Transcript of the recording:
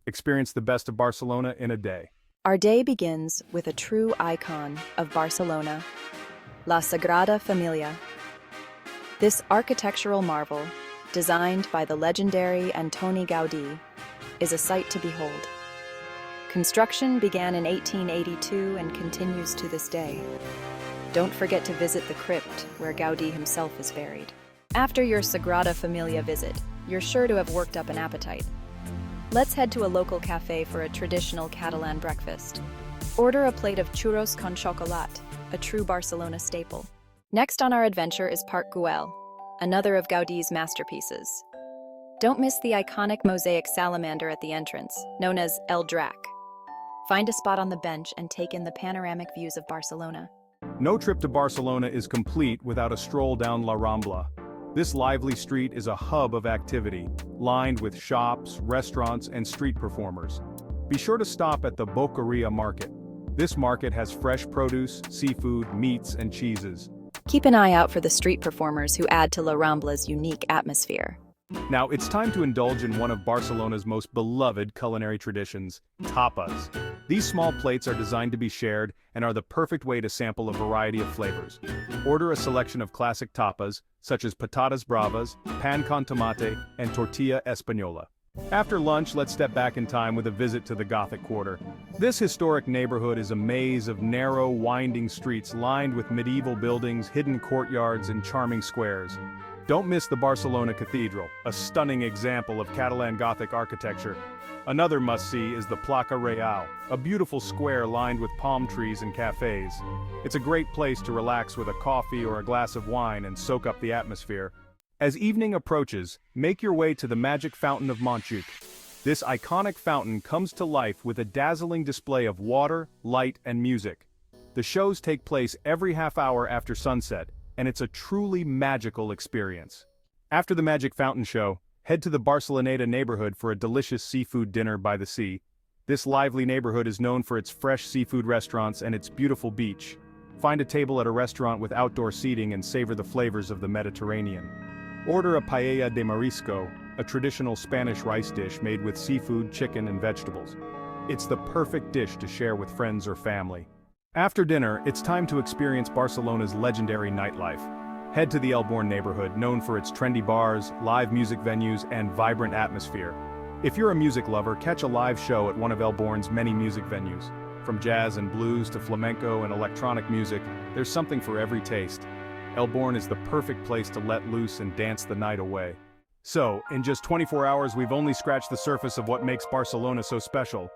Experience the best of Barcelona in a day. Our day begins with a true icon of Barcelona, La Sagrada Familia. This architectural marvel, designed by the legendary Antoni Gaudí, is a sight to behold. Construction began in 1882 and continues to this day. Don't forget to visit the crypt where Gaudí himself is buried. After your Sagrada Familia visit, you're sure to have worked up an appetite. Let's head to a local café for a traditional Catalan breakfast. Order a plate of churros con chocolate, a true Barcelona staple. Next on our adventure is Park Güell, another of Gaudí's masterpieces. Don't miss the iconic mosaic salamander at the entrance, known as El Drac. Find a spot on the bench and take in the panoramic views of Barcelona. No trip to Barcelona is complete without a stroll down La Rambla. This lively street is a hub of activity, lined with shops, restaurants, and street performers. Be sure to stop at the Boqueria market. This market has fresh produce, seafood, meats, and cheeses. Keep an eye out for the street performers who add to La Rambla's unique atmosphere. Now, it's time to indulge in one of Barcelona's most beloved culinary traditions, tapas. These small plates are designed to be shared and are the perfect way to sample a variety of flavors. Order a selection of classic tapas, such as patatas bravas, pan con tomate, and tortilla española. After lunch, let's step back in time with a visit to the Gothic Quarter. This historic neighborhood is a maze of narrow, winding streets lined with medieval buildings, hidden courtyards, and charming squares. Don't miss the Barcelona Cathedral, a stunning example of Catalan Gothic architecture. Another must-see is the Plaça Real, a beautiful square lined with palm trees and cafes. It's a great place to relax with a coffee or a glass of wine and soak up the atmosphere. As evening approaches, make your way to the magic fountain of Montjuïc. This iconic fountain comes to life with a dazzling display of water, light, and music. The shows take place every half hour after sunset, and it's a truly magical experience. After the Magic Fountain show, head to the Barceloneta neighborhood for a delicious seafood dinner by the sea. This lively neighborhood is known for its fresh seafood restaurants and its beautiful beach. Find a table at a restaurant with outdoor seating and savor the flavors of the Mediterranean. Order a paella de marisco, a traditional Spanish rice dish made with seafood, chicken, and vegetables. It's the perfect dish to share with friends or family. After dinner, it's time to experience Barcelona's legendary nightlife. Head to the Elborn neighborhood, known for its trendy bars, live music venues, and vibrant atmosphere. If you're a music lover, catch a live show at one of Elborn's many music venues. From jazz and blues to flamenco and electronic music, there's something for every taste. Elborn is the perfect place to let loose and dance the night away. So, in just 24 hours, we've only scratched the surface of what makes Barcelona so special.